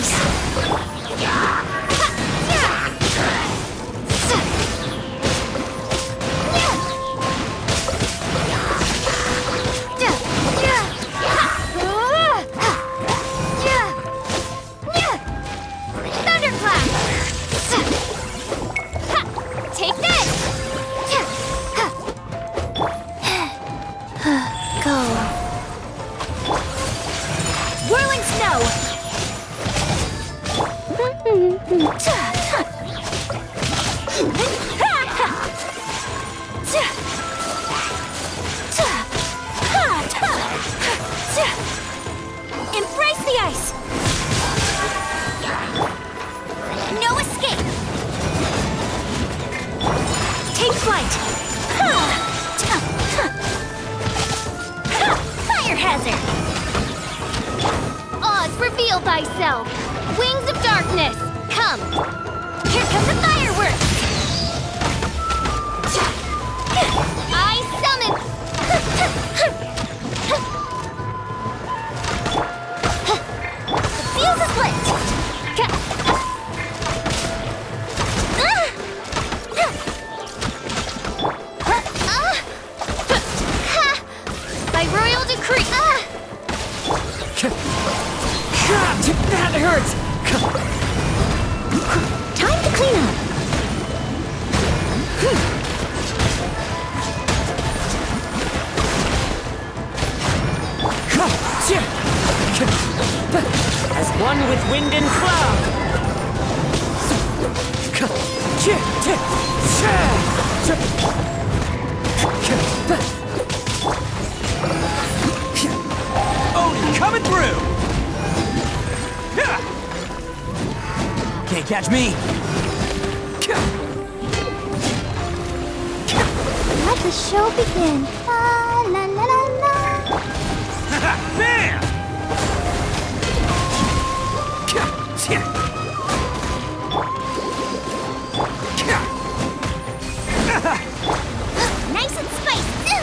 face. Embrace the ice! No escape! Take flight! Fire hazard! Oz, reveal thyself! Wings of darkness! Come! Here come the fireworks! I summon! The fuse is lit! By royal decree! That hurts! Time to clean up! As one with wind and cloud! Odin coming through! Can't catch me! Let the show begin. La la la la la. Bam! Nice and spiced. Hey,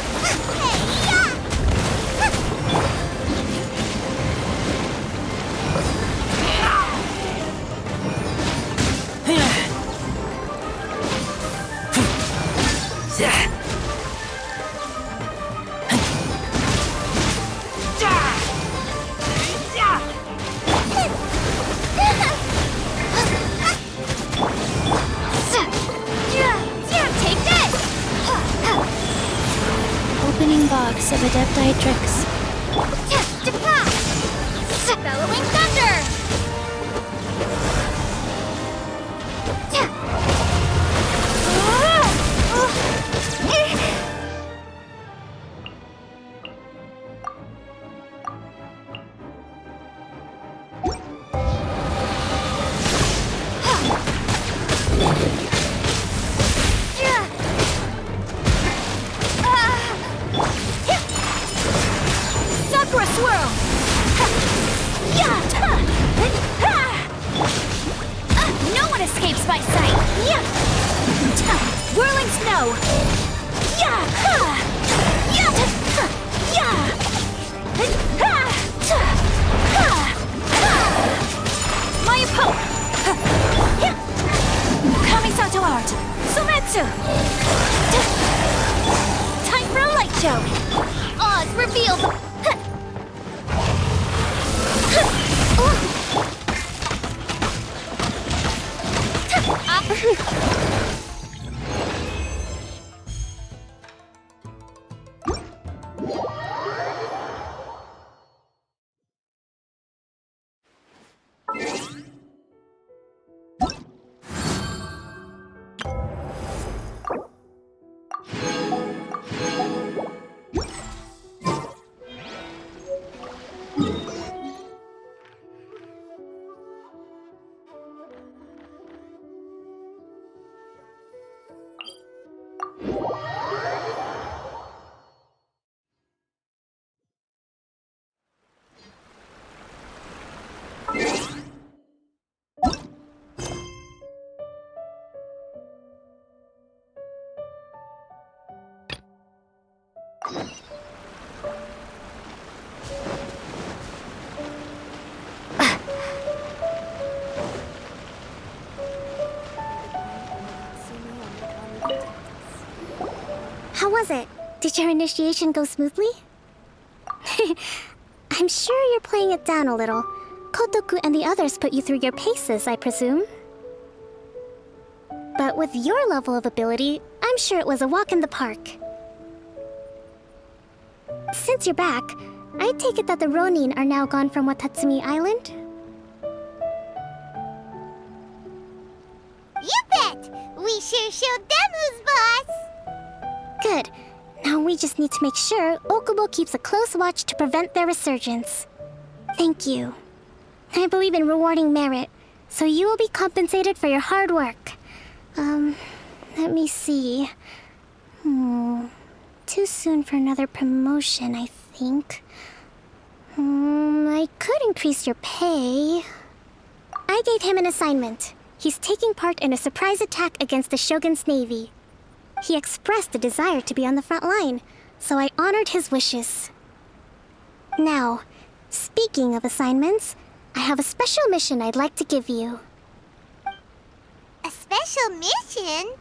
take this. Opening box of Adepti tricks. Bellowing thunder. Sakura swirl. No one escapes my sight. Whirling snow. My poke. Kamisato art. Sumetsu. Time for a light show. Oz reveal the... was it? Did your initiation go smoothly? I'm sure you're playing it down a little. Kotoku and the others put you through your paces, I presume. But with your level of ability, I'm sure it was a walk in the park. Since you're back, I take it that the Ronin are now gone from Watatsumi Island? You bet! We sure showed them who's boss! Good. Now we just need to make sure Okubo keeps a close watch to prevent their resurgence. Thank you. I believe in rewarding merit, so you will be compensated for your hard work. Let me see. Too soon for another promotion, I think. I could increase your pay. I gave him an assignment. He's taking part in a surprise attack against the Shogun's navy. He expressed a desire to be on the front line, so I honored his wishes. Now, speaking of assignments, I have a special mission I'd like to give you. A special mission?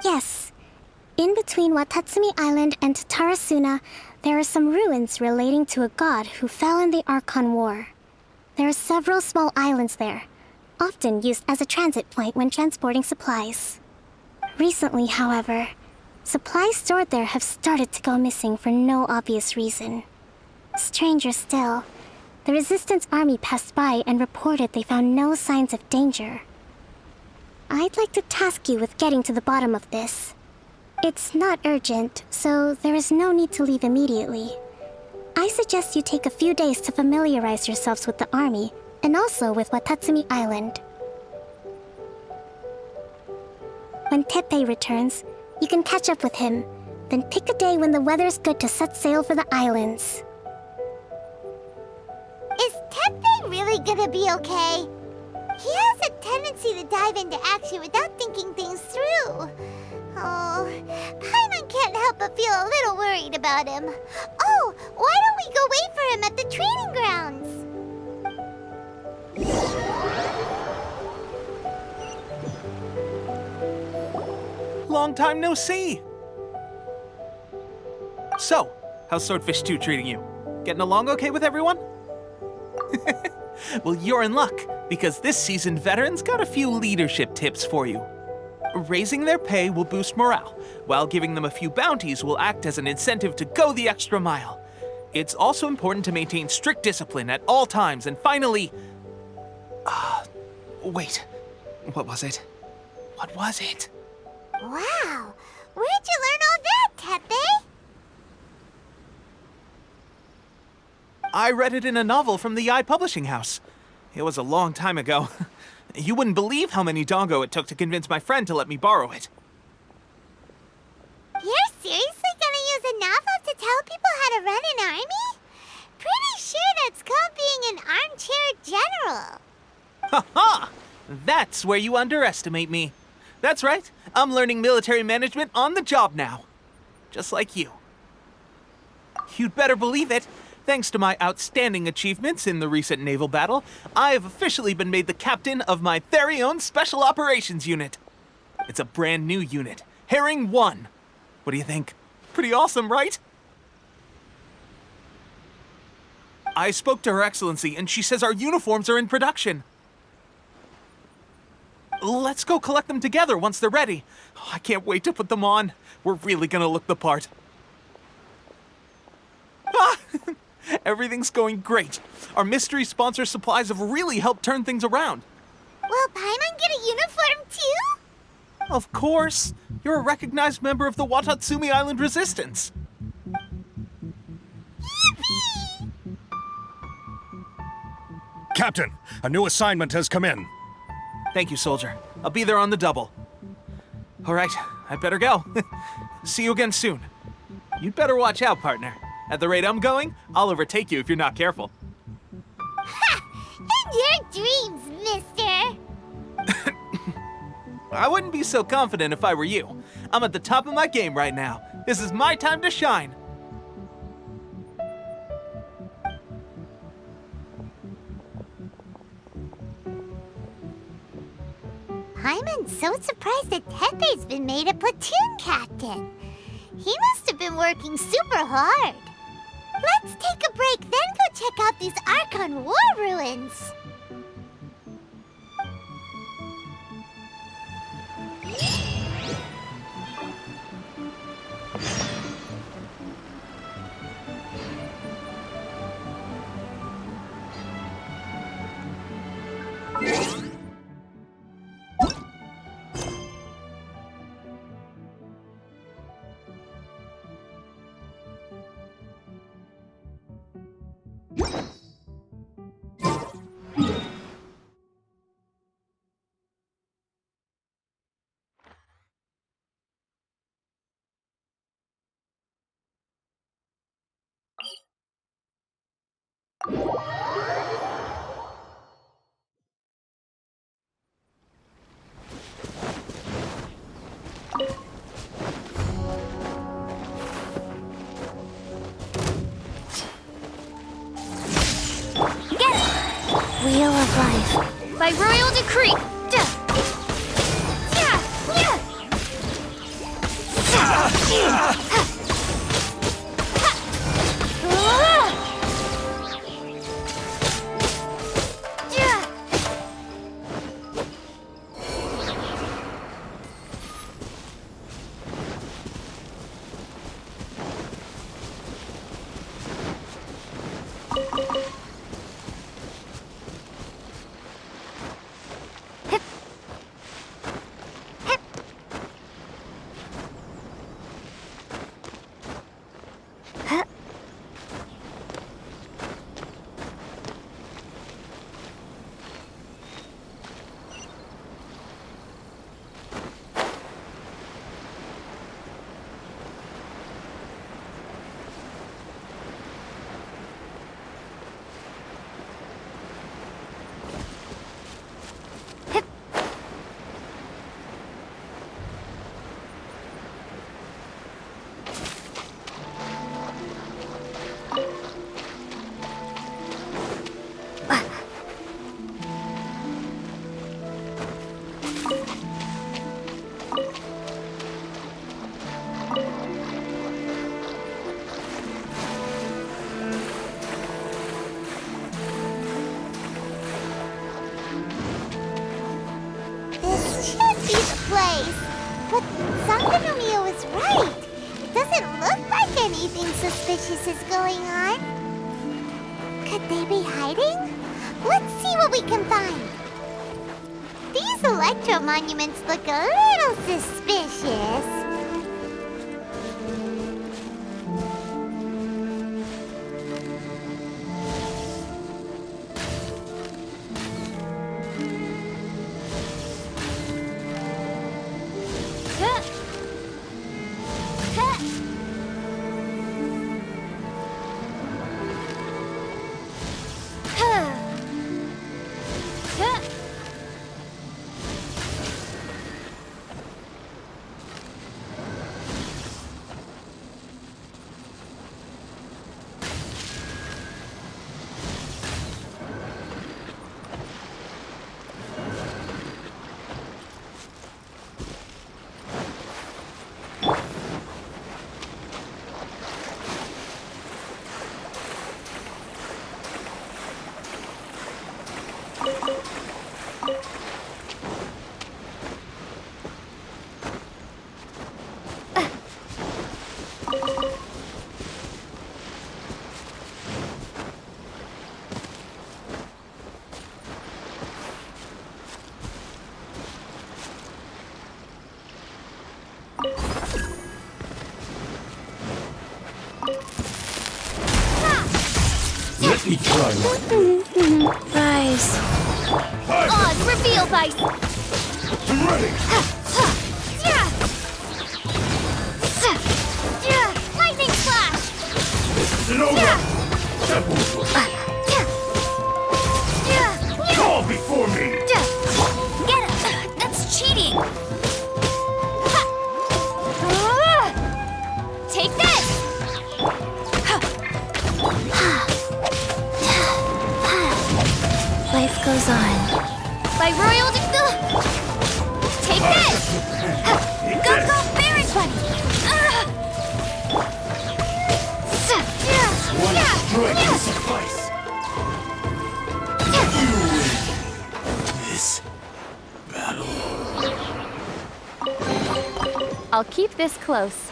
Yes. In between Watatsumi Island and Tarasuna, there are some ruins relating to a god who fell in the Archon War. There are several small islands there, often used as a transit point when transporting supplies. Recently, however, supplies stored there have started to go missing for no obvious reason. Stranger still, the Resistance Army passed by and reported they found no signs of danger. I'd like to task you with getting to the bottom of this. It's not urgent, so there is no need to leave immediately. I suggest you take a few days to familiarize yourselves with the army, and also with Watatsumi Island. When Teppei returns, you can catch up with him, then pick a day when the weather's good to set sail for the islands. Is Teppei really gonna be okay? He has a tendency to dive into action without thinking things through. Oh, Paimon can't help but feel a little worried about him. Oh, why don't we go wait for him at the training grounds? Long time no see! So, how's Swordfish 2 treating you? Getting along okay with everyone? Well, you're in luck, because this seasoned veteran's got a few leadership tips for you. Raising their pay will boost morale, while giving them a few bounties will act as an incentive to go the extra mile. It's also important to maintain strict discipline at all times, and finally... wait. What was it? What was it? Wow, where'd you learn all that, Teppei? I read it in a novel from the Yae Publishing House. It was a long time ago. You wouldn't believe how many dongo it took to convince my friend to let me borrow it. You're seriously gonna use a novel to tell people how to run an army? Pretty sure that's called being an armchair general. Ha ha! That's where you underestimate me. That's right, I'm learning military management on the job now. Just like you. You'd better believe it. Thanks to my outstanding achievements in the recent naval battle, I have officially been made the captain of my very own Special Operations Unit. It's a brand new unit, Herring 1. What do you think? Pretty awesome, right? I spoke to Her Excellency, and she says our uniforms are in production. Let's go collect them together once they're ready. I can't wait to put them on. We're really gonna look the part. Ah! Everything's going great. Our mystery sponsor supplies have really helped turn things around. Will Paimon get a uniform too? Of course. You're a recognized member of the Watatsumi Island Resistance. Yippee! Captain, a new assignment has come in. Thank you, soldier. I'll be there on the double. All right, I better go. See you again soon. You'd better watch out, partner. At the rate I'm going, I'll overtake you if you're not careful. Ha! In your dreams, mister! I wouldn't be so confident if I were you. I'm at the top of my game right now. This is my time to shine. Paimon's so surprised that Tepe's been made a platoon captain. He must have been working super hard. Let's take a break, then go check out these Archon War ruins. Wheel of Life. By royal decree. Suspicious is going on? Could they be hiding? Let's see what we can find. These electro monuments look a little suspicious. Let me try my Rise. Oz, reveal by... I'm ready! Lightning flash! This isn't over! That won't work! Fall before me! Get it! That's cheating! Take this! Life goes on. By royal decree... Take this! Go, Baron Bunny! One strike will suffice. This battle. I'll keep this close.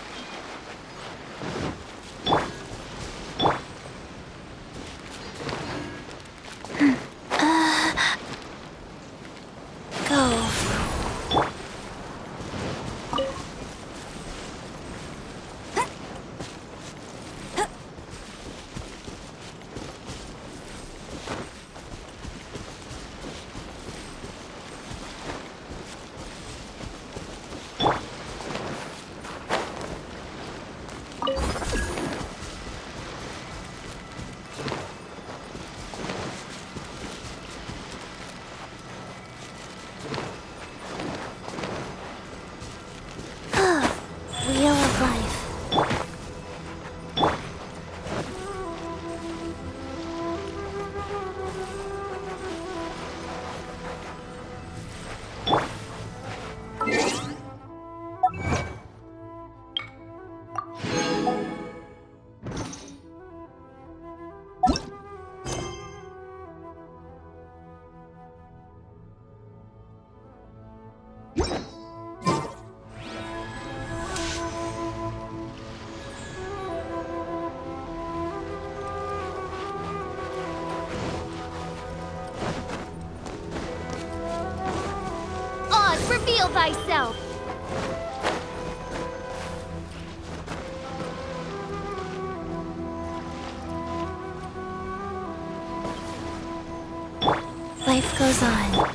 Wheel of life. Reveal thyself! Life goes on.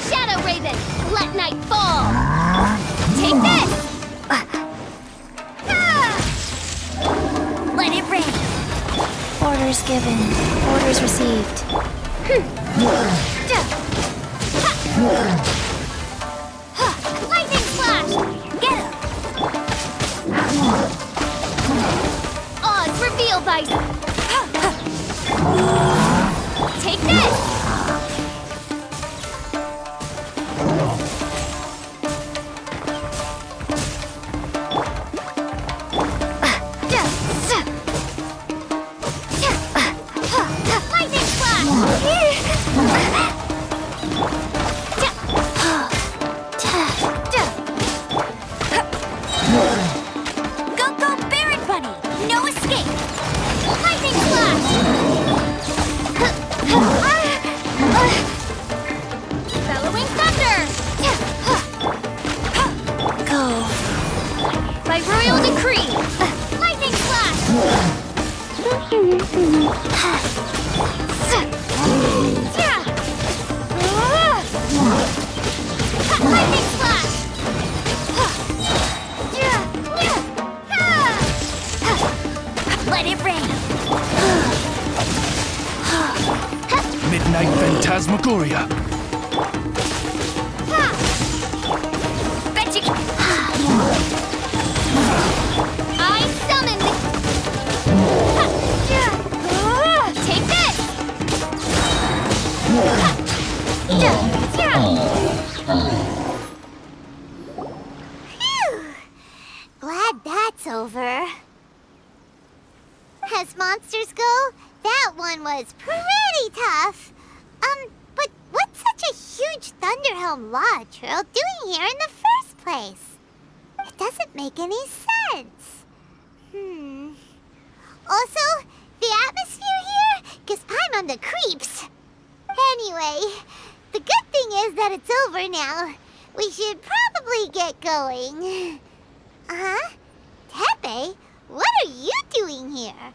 Shadow Raven, let night fall! Take this! Let it rain! Orders given. Orders received. Lightning Slash! Get him! Oz, reveal thyself! Take this! Midnight Phantasmagoria. Bet you can. I summon the... Take this! Phew! Glad that's over. As monsters go, that one was pretty tough. But what's such a huge Thunderhelm Lodge Earl doing here in the first place? It doesn't make any sense. Also, the atmosphere here gives I'm on the creeps. Anyway, the good thing is that it's over now. We should probably get going. Tepe, what are you doing here?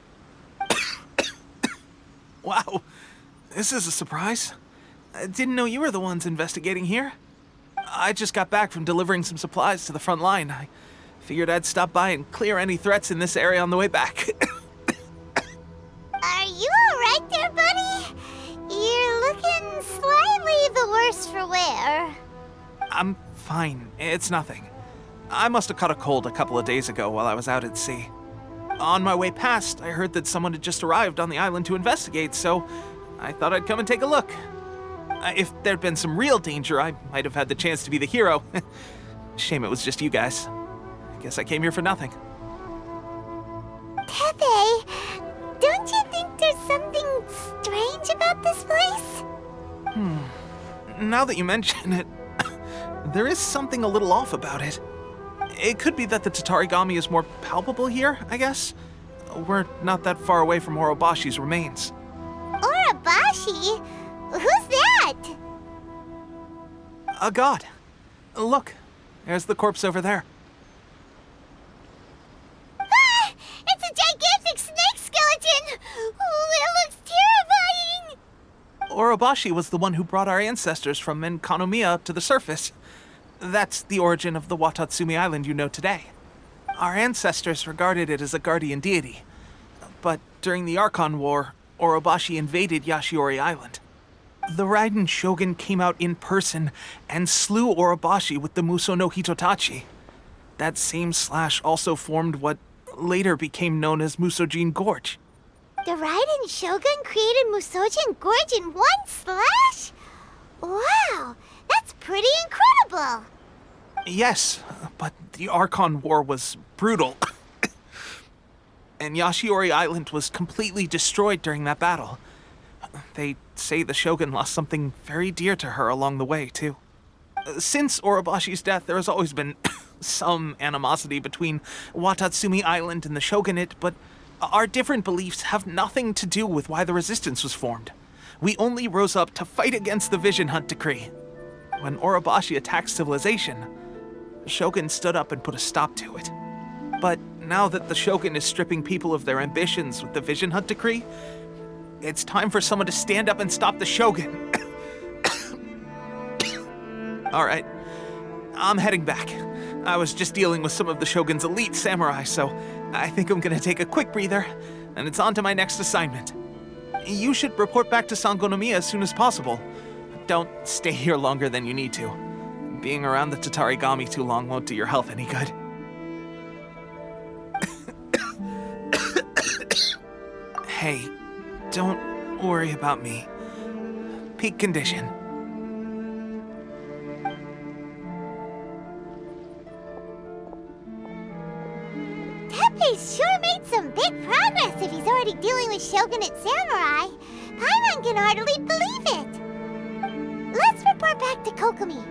Wow, This is a surprise. I didn't know you were the ones investigating here. I just got back from delivering some supplies to the front line. I figured I'd stop by and clear any threats in this area on the way back. Are you alright there, buddy? You're looking slightly the worse for wear. I'm fine. It's nothing. I must have caught a cold a couple of days ago while I was out at sea. On my way past, I heard that someone had just arrived on the island to investigate, so I thought I'd come and take a look. If there'd been some real danger, I might have had the chance to be the hero. Shame it was just you guys. I guess I came here for nothing. Pepe, don't you think there's something strange about this place? Now that you mention it, there is something a little off about it. It could be that the Tatarigami is more palpable here, I guess. We're not that far away from Orobashi's remains. Orobashi? Who's that? A god. Look, there's the corpse over there. Ah! It's a gigantic snake skeleton! Oh, it looks terrifying! Orobashi was the one who brought our ancestors from Enkanomiya to the surface. That's the origin of the Watatsumi Island you know today. Our ancestors regarded it as a guardian deity. But during the Archon War, Orobashi invaded Yashiori Island. The Raiden Shogun came out in person and slew Orobashi with the Muso no Hitotachi. That same slash also formed what later became known as Musojin Gorge. The Raiden Shogun created Musojin Gorge in one slash? Wow, that's pretty incredible! Yes, but the Archon War was brutal. And Yashiori Island was completely destroyed during that battle. They say the Shogun lost something very dear to her along the way, too. Since Orobashi's death, there has always been some animosity between Watatsumi Island and the Shogunate, but our different beliefs have nothing to do with why the resistance was formed. We only rose up to fight against the Vision Hunt Decree. When Orobashi attacked civilization, the Shogun stood up and put a stop to it. But now that the Shogun is stripping people of their ambitions with the Vision Hunt Decree, it's time for someone to stand up and stop the Shogun. All right, I'm heading back. I was just dealing with some of the Shogun's elite samurai, so I think I'm gonna take a quick breather, and it's on to my next assignment. You should report back to Sangonomiya as soon as possible. Don't stay here longer than you need to. Being around the Tatarigami too long won't do your health any good. Hey, don't worry about me. Peak condition. Pepe sure made some big progress if he's already dealing with Shogunate samurai. Paimon can hardly believe it. Let's report back to Kokomi.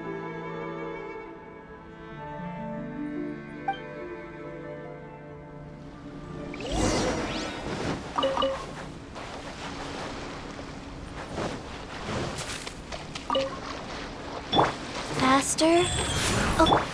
Faster. Oh.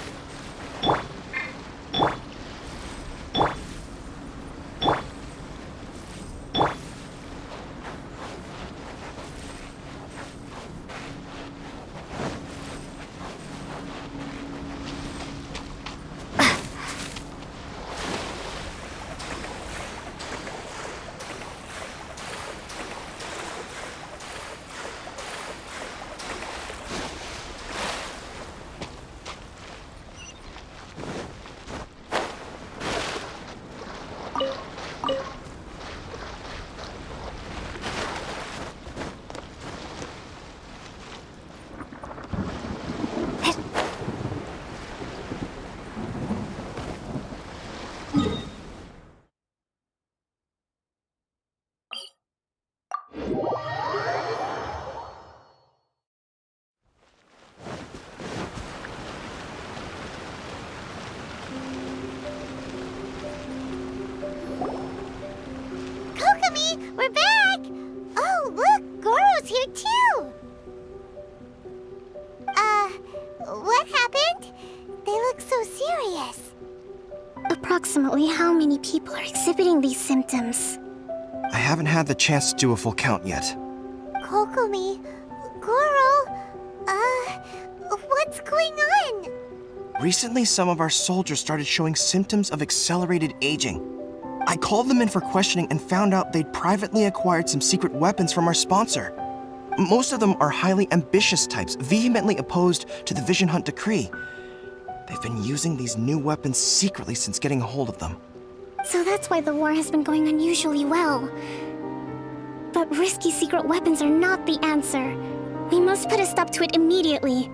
Kokomi, we're back! Oh, look, Goro's here too! What happened? They look so serious. Approximately how many people are exhibiting these symptoms? I haven't had the chance to do a full count yet. Kokomi, Goro, what's going on? Recently, some of our soldiers started showing symptoms of accelerated aging. I called them in for questioning and found out they'd privately acquired some secret weapons from our sponsor. Most of them are highly ambitious types, vehemently opposed to the Vision Hunt decree. They've been using these new weapons secretly since getting a hold of them. So that's why the war has been going unusually well. But risky secret weapons are not the answer. We must put a stop to it immediately.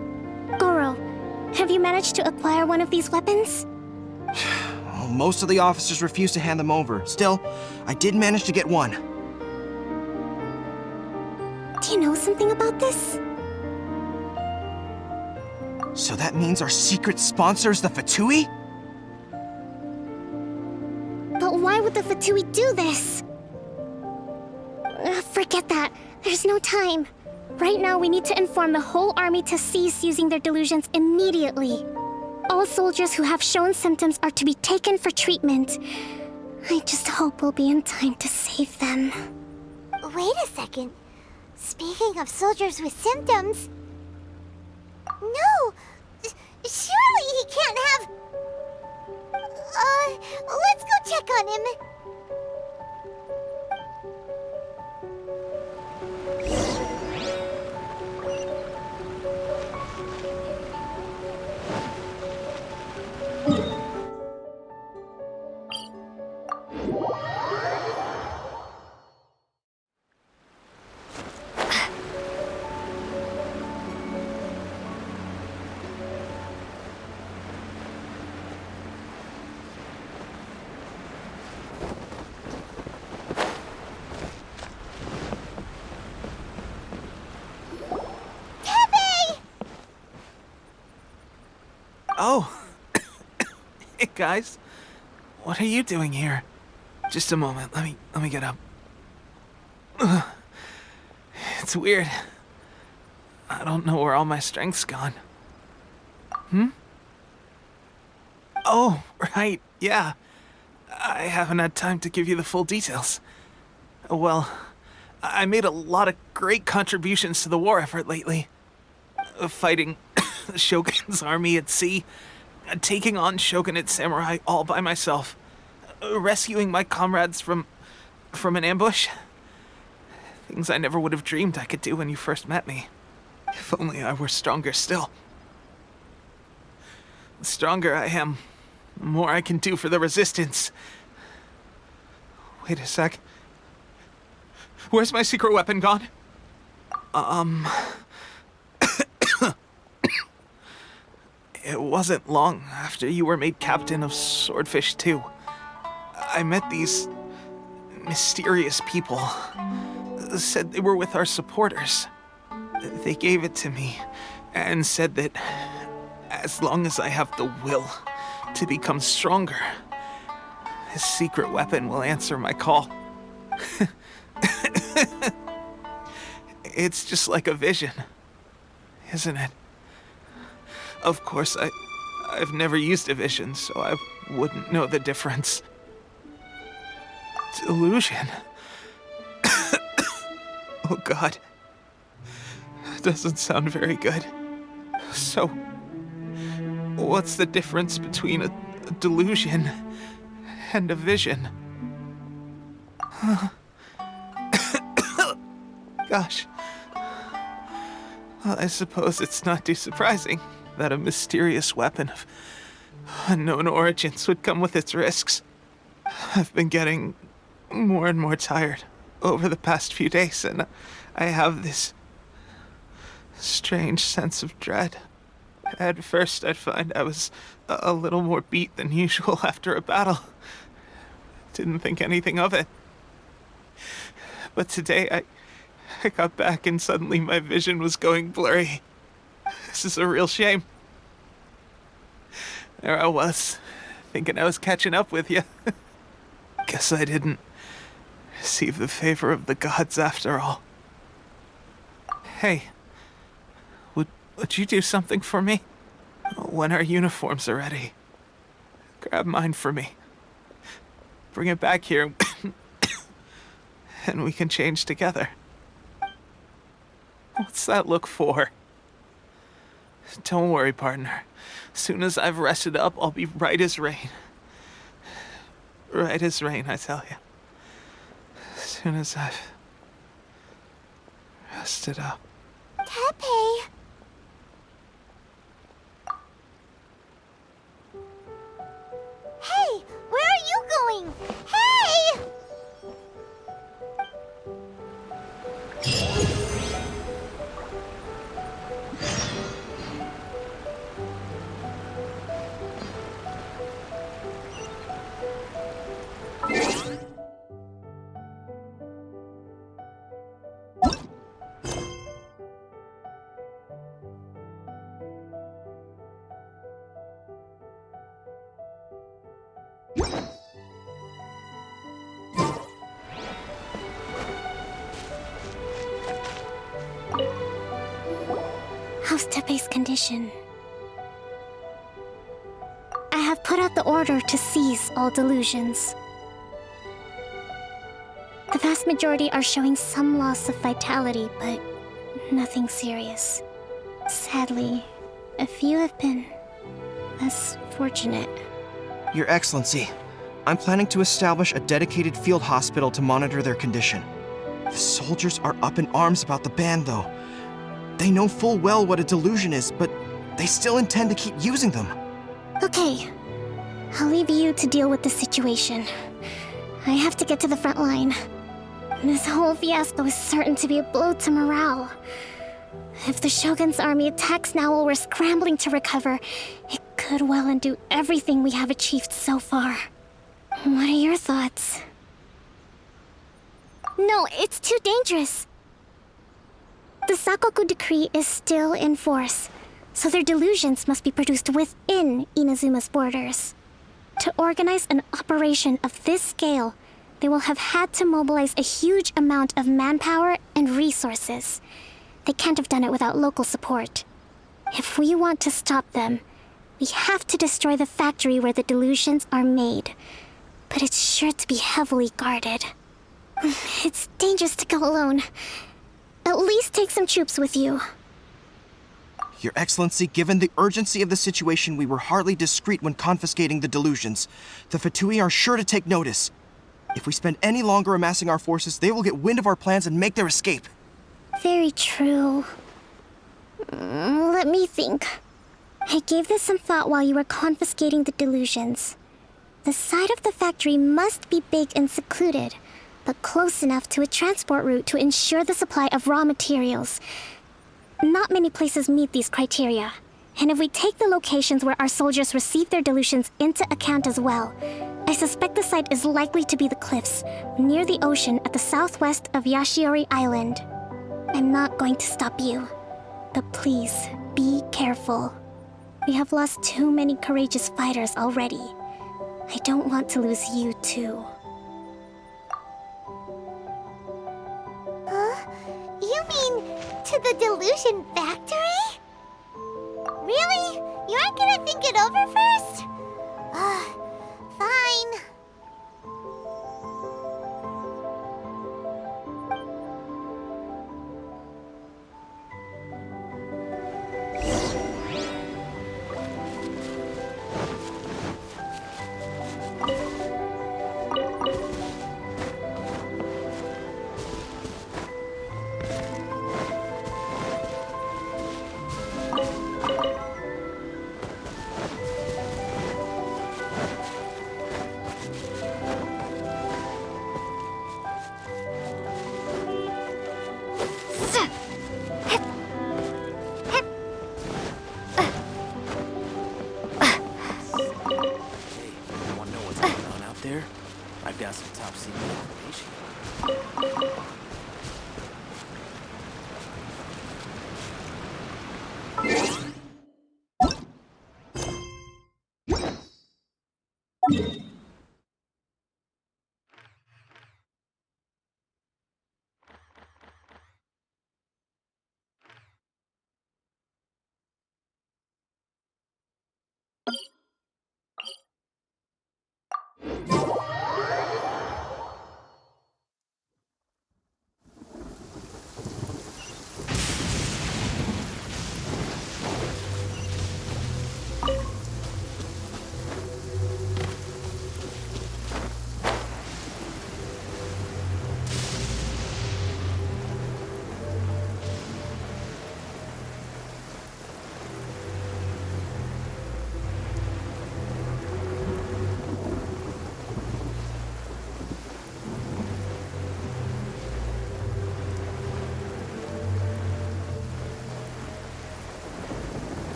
Goro, have you managed to acquire one of these weapons? Well, most of the officers refuse to hand them over. Still, I did manage to get one. Do you know something about this? So that means our secret sponsor is the Fatui? But why would the Fatui do this? Forget that. There's no time. Right now, we need to inform the whole army to cease using their delusions immediately. All soldiers who have shown symptoms are to be taken for treatment. I just hope we'll be in time to save them. Wait a second. Speaking of soldiers with symptoms... No! Surely he can't have... let's go check on him. Oh. Hey, guys. What are you doing here? Just a moment. Let me get up. Ugh. It's weird. I don't know where all my strength's gone. Oh, right. Yeah. I haven't had time to give you the full details. Well, I made a lot of great contributions to the war effort lately. Fighting the Shogun's army at sea, taking on Shogunate samurai all by myself, rescuing my comrades from an ambush. Things I never would have dreamed I could do when you first met me. If only I were stronger still. The stronger I am, the more I can do for the resistance. Wait a sec. Where's my secret weapon gone? It wasn't long after you were made captain of Swordfish 2. I met these mysterious people. Said they were with our supporters. They gave it to me and said that as long as I have the will to become stronger, this secret weapon will answer my call. It's just like a vision, isn't it? Of course, I've never used a vision, so I wouldn't know the difference. Delusion. Oh God. That doesn't sound very good. So, what's the difference between a delusion and a vision? Gosh. Well, I suppose it's not too surprising that a mysterious weapon of unknown origins would come with its risks. I've been getting more and more tired over the past few days, and I have this strange sense of dread. At first, I'd find I was a little more beat than usual after a battle. Didn't think anything of it. But today, I got back and suddenly my vision was going blurry. This is a real shame. There I was, thinking I was catching up with you. Guess I didn't receive the favor of the gods after all. Hey, would you do something for me? When our uniforms are ready, grab mine for me. Bring it back here, and we can change together. What's that look for? Don't worry, partner. Soon as I've rested up, I'll be right as rain. Right as rain, I tell you. Soon as I've rested up. Tepe! Hey, where are you going? Hey! How's Tepe's condition? I have put out the order to seize all delusions. The vast majority are showing some loss of vitality, but nothing serious. Sadly, a few have been less fortunate. Your Excellency, I'm planning to establish a dedicated field hospital to monitor their condition. The soldiers are up in arms about the ban, though. They know full well what a delusion is, but they still intend to keep using them. Okay, I'll leave you to deal with the situation. I have to get to the front line. This whole fiasco is certain to be a blow to morale. If the Shogun's army attacks now while we're scrambling to recover, it could well undo everything we have achieved so far. What are your thoughts? No, it's too dangerous. The Sakoku decree is still in force, so their delusions must be produced within Inazuma's borders. To organize an operation of this scale, they will have had to mobilize a huge amount of manpower and resources. They can't have done it without local support. If we want to stop them, we have to destroy the factory where the delusions are made. But it's sure to be heavily guarded. It's dangerous to go alone. At least take some troops with you. Your Excellency, given the urgency of the situation, we were hardly discreet when confiscating the delusions. The Fatui are sure to take notice. If we spend any longer amassing our forces, they will get wind of our plans and make their escape. Very true. Let me think. I gave this some thought while you were confiscating the delusions. The side of the factory must be big and secluded, but close enough to a transport route to ensure the supply of raw materials. Not many places meet these criteria, and if we take the locations where our soldiers receive their delusions into account as well, I suspect the site is likely to be the cliffs, near the ocean at the southwest of Yashiori Island. I'm not going to stop you, but please, be careful. We have lost too many courageous fighters already. I don't want to lose you too. You mean to the Delusion factory? Really? You aren't gonna think it over first? Fine. I've got some top secret information.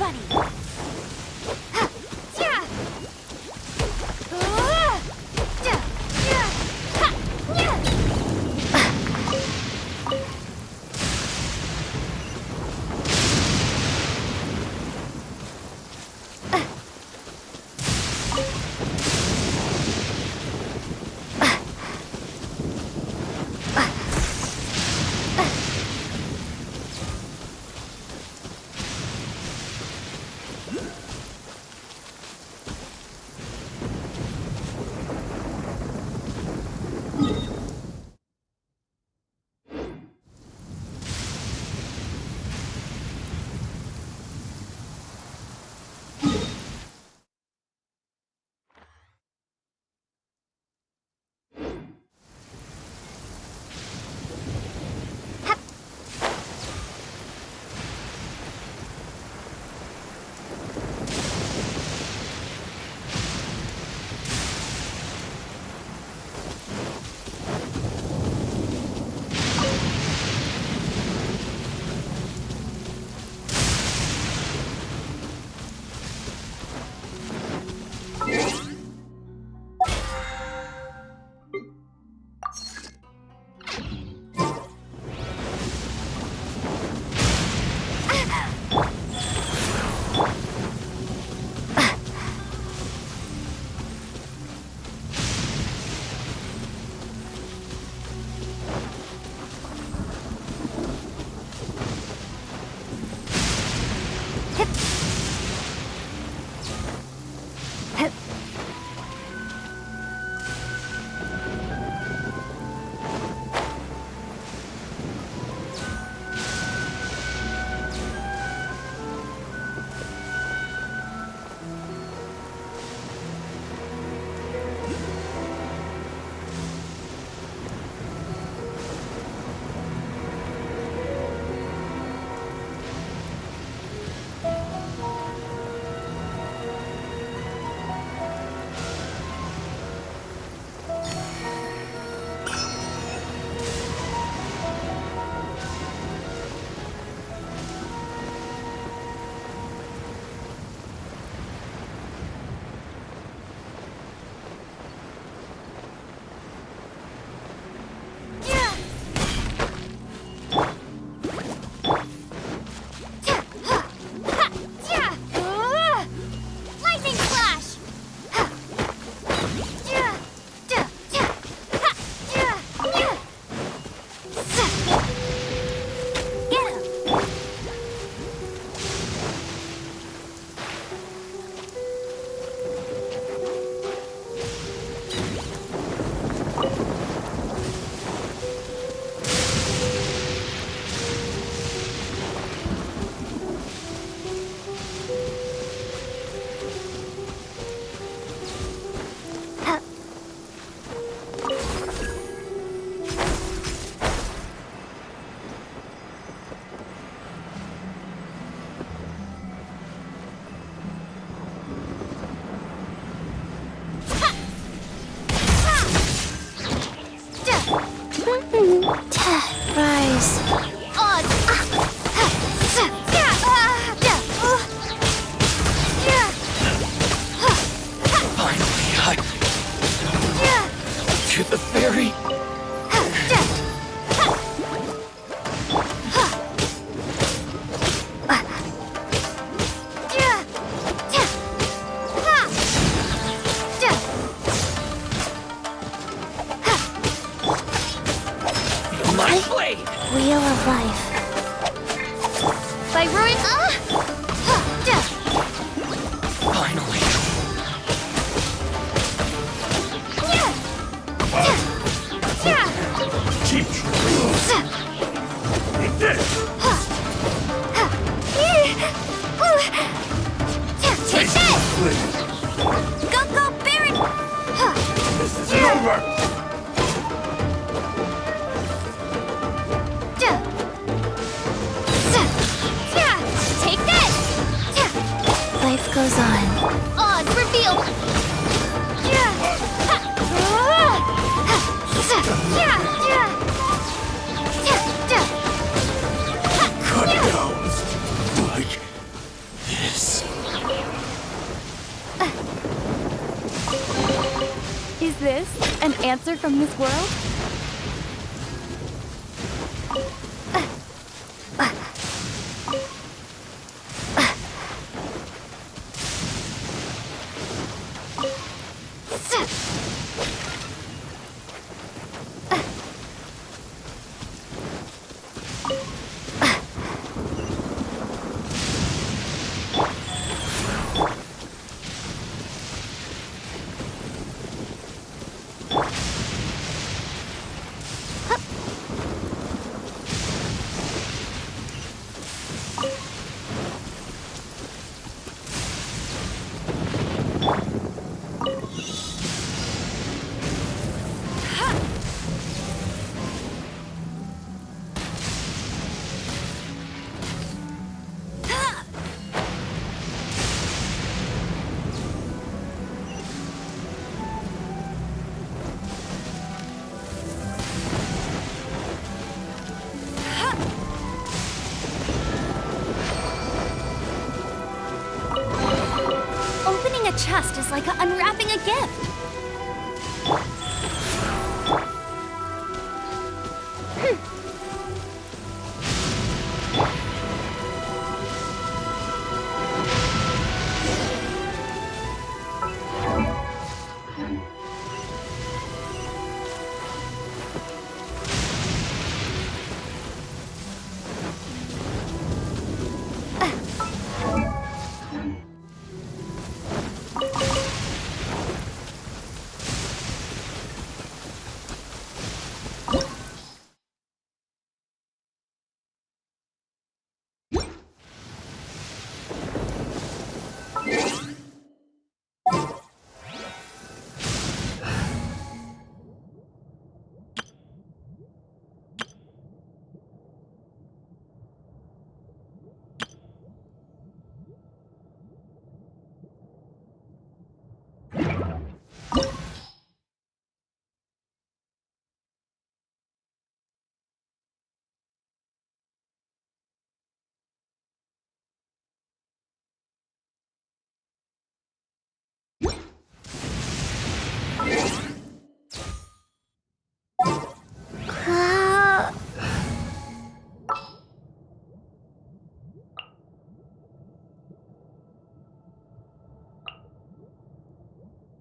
bunny. Ha! Yeah! Yeah! Yeah! Ha! Yeah! Rise. Finally, to the ferry. Feel my blade. Wheel of life. By ruin. Finally. Teach. Take this. Take this! Go, Baron! This isn't over. Take this! Life goes on. Odds revealed! Cut downs like this. this an answer from this world? Opening a chest is like unwrapping a gift.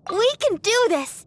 We can do this!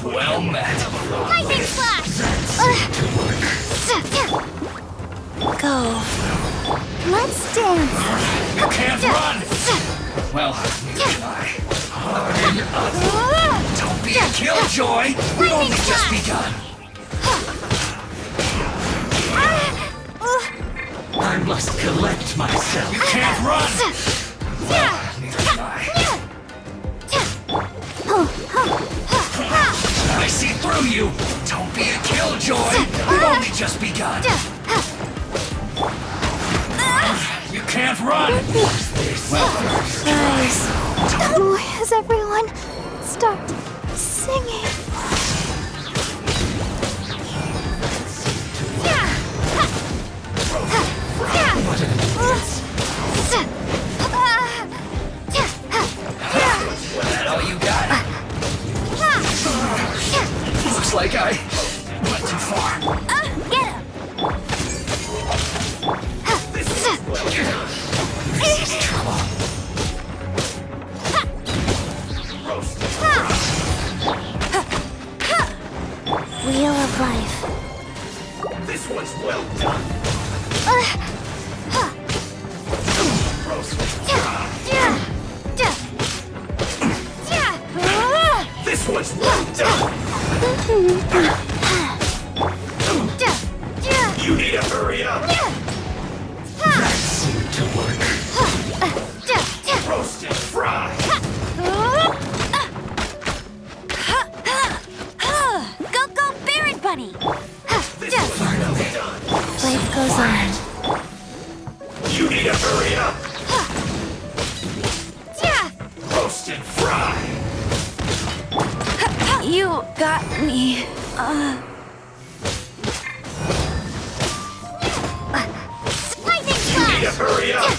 Well met. Lightning slash! Go. Let's dance. You can't run! Well, try. Don't be a killjoy! We've only just begun! I must collect myself. You can't run! I see through you! Don't be a killjoy! We've only just begun! You can't run! Well, Guys, why has everyone stopped singing? Was that all you got? Looks like I went too far. Get him! This is trouble. well done. Roasted fry. This was well done. You need to hurry up. That seemed to work. Roasted fry. Go, go, Baron Bunny! This was well done. Life goes on. You need to hurry up. Roasted fry. You got me. Lightning You need to flash! hurry up.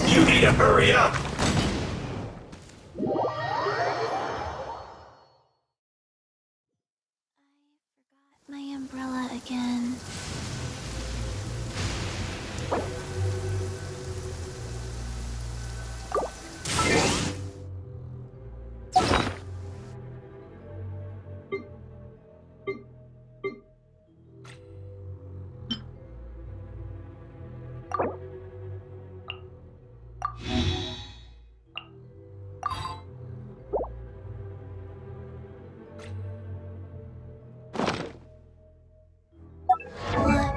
You need to hurry up. My umbrella again. What?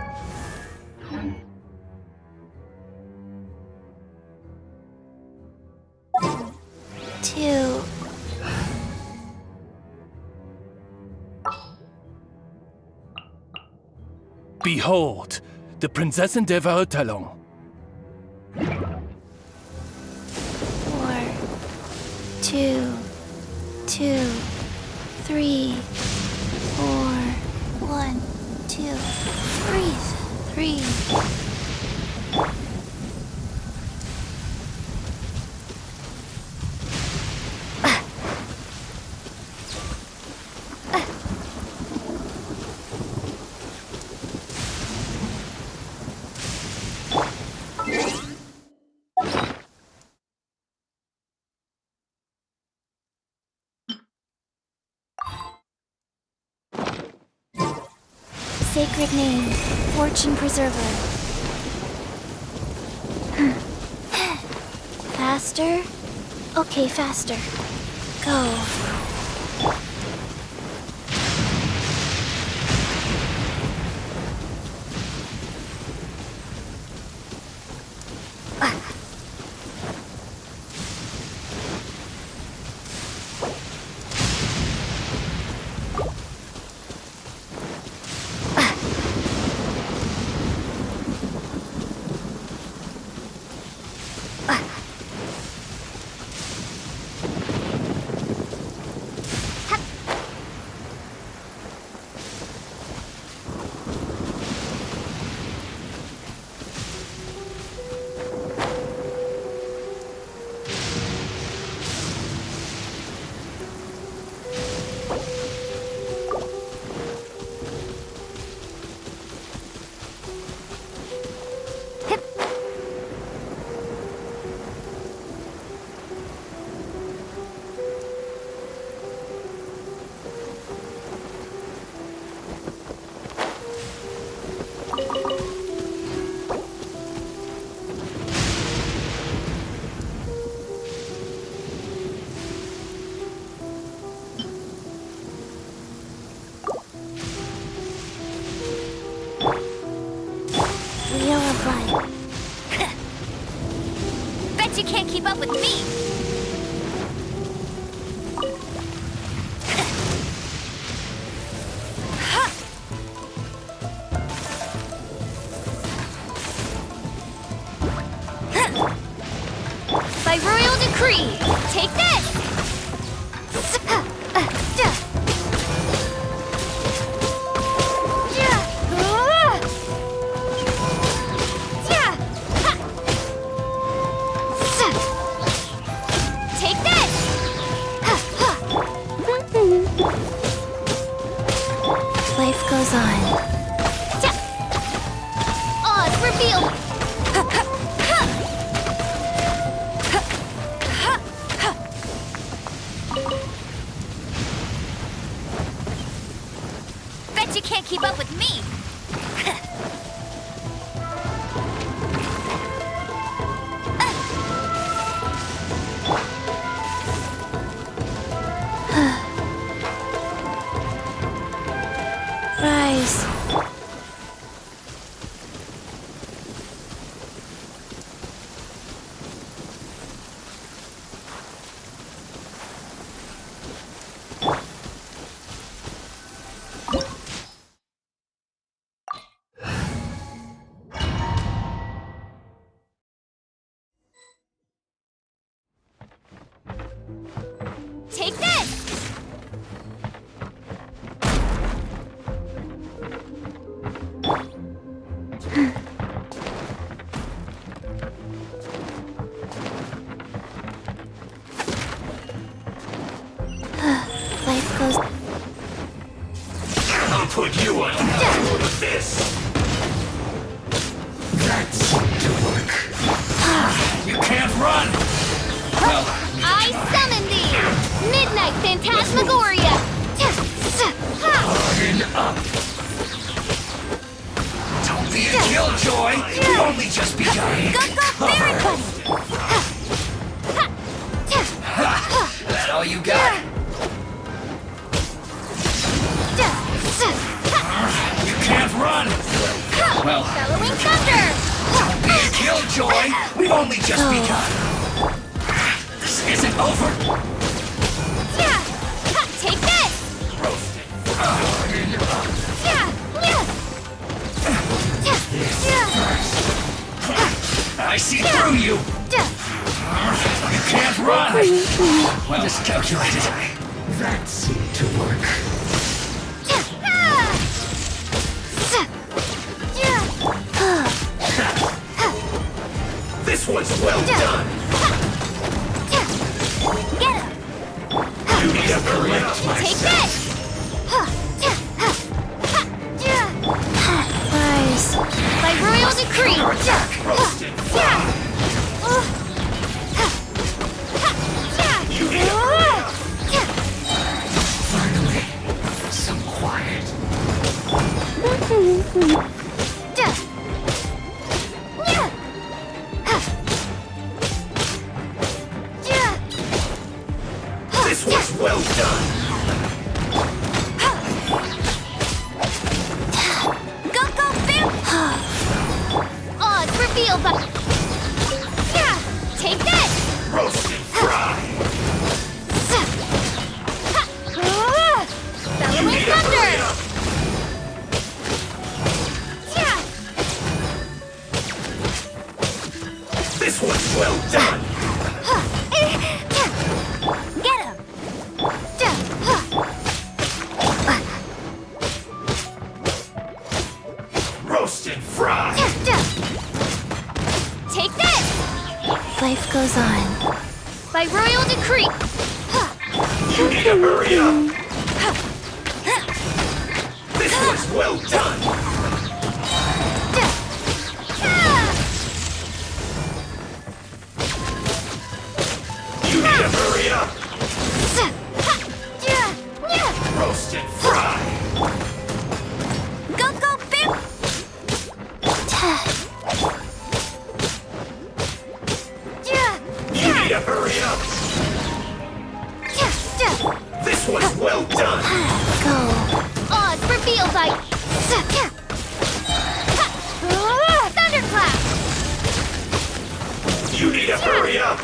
Two. Behold, the Prinzessin der Verurteilung. 4, 2, 2, 3, 4, 1, 2, breathe, 3. Sacred name, Fortune Preserver. Faster? Okay, faster. Go. Bet you can't keep up with me! By royal decree, take this! Take this! Life goes on. Oz revealed! Bet you can't keep up with me! Rise. Take this! Life goes. I'll put you on board with this. That's to work. You can't run! Well, I summon thee! Midnight Phantasmagoria! harden up. Don't be a killjoy! We've only just begun. Go, Fairy Buddy! That all you got? You can't run! Well, Bellowing Thunder! don't be a killjoy! We've only just begun. This isn't over. Take this! Harden up. I see through you! You can't run! Well, just calculated. That seemed to work. This one's well done! Get him! You need to correct Take myself. this! Rise. By royal decree! Counterattack, roasted. You need a Finally, some quiet. This was well done. Go, Vamp! Odds revealed by... Take this! Roasted fry. Bellowing Thunder! This one's well done. Get him! Roasted fry. Take this! Life goes on. By royal decree! You need to hurry up. This was well done. You need to hurry up. Roasted fry. Go, Vamp! You need to hurry up. This was well done. Go. Odds revealed by... Thunderclap! You need to hurry up.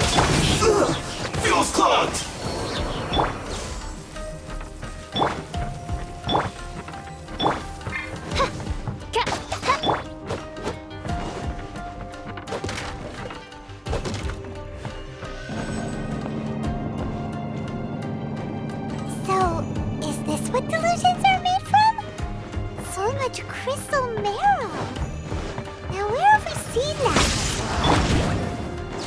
Fuel's clogged. So, is this what delusions are made from? So much crystal marrow. Now, where have we seen that?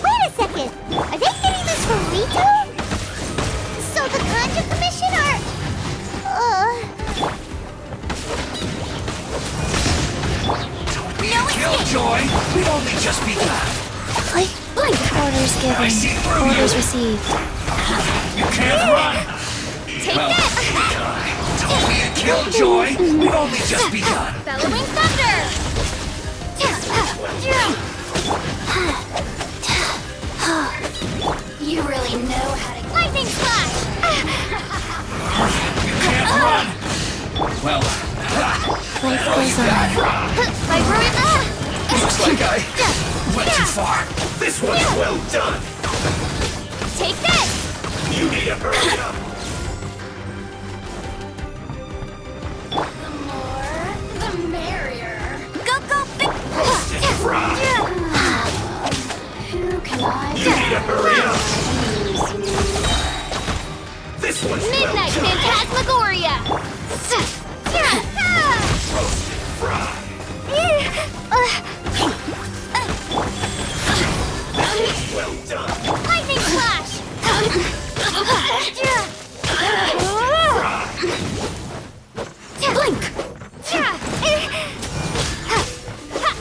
Wait a second. Are they getting this from Rito? So the Ganja Commission are... Don't be a killjoy. We've only just begun. Blink. Orders given. I see through Orders you. received. You can't run. Take Well, this! don't be a Killjoy! We've only just begun! Bellowing thunder! You really know how to... Lightning slash! You can't run! Well, Life goes on. looks like I went too far. This one's well done. Take this! You need to hurry up. The more, the merrier. Go, big... Roasted fry. Who can I... You need to hurry up. This one's Midnight well done. Phantasmagoria! Roasted fry. Well done. Lightning flash! Blink!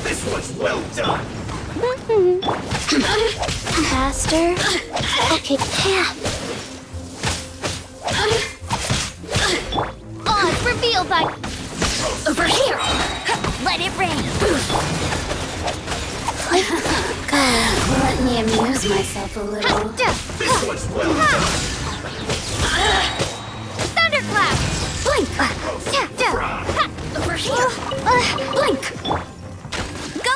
This one's well done. Faster. Okay. Odds revealed by... Over here! Let it rain! Let me amuse myself a little. This one's well done. Thunderclap! Blink! Over here! Blink! Go!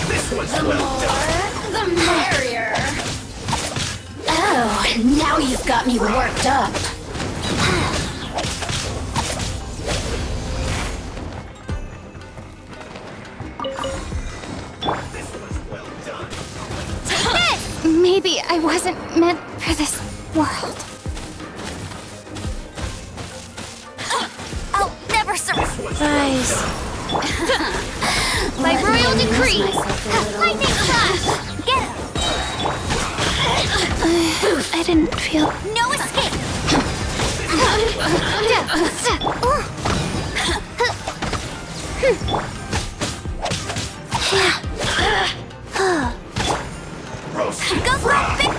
This one's well done. The merrier! Oh, now you've got me worked up. This one's well done. Maybe I wasn't meant for this world. I'll never survive. Rise. By royal decree! Lightning flash! Get him! I didn't feel... No escape! Roasted Go, fry. big...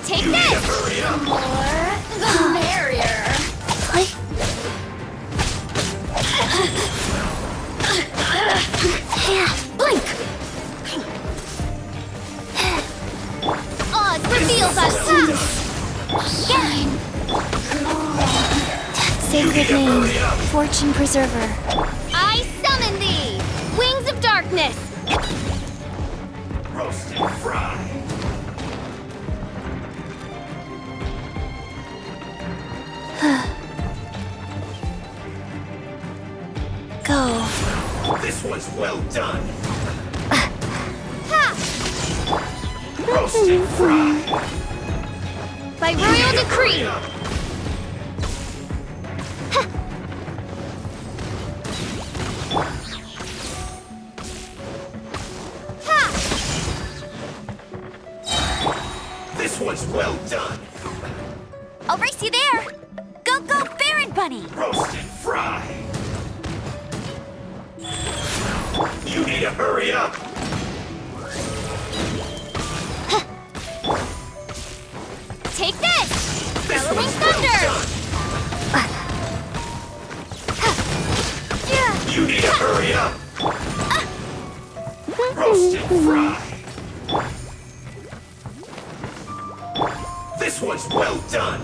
Take You need to this! hurry up. The merrier! Blink! Odds revealed us! Shine! Sacred name. Fortune preserver. I summon thee! Wings of darkness! Roasted fry. Go. This one's well done. Roasted fry. By royal decree! Hurry up. This one's well done. I'll race you there! Go, Baron Bunny! Roasted fry. You need to hurry up. Take this! This Bellowing one's well thunder! done. You need to hurry up. Roasted fry. This one's well done.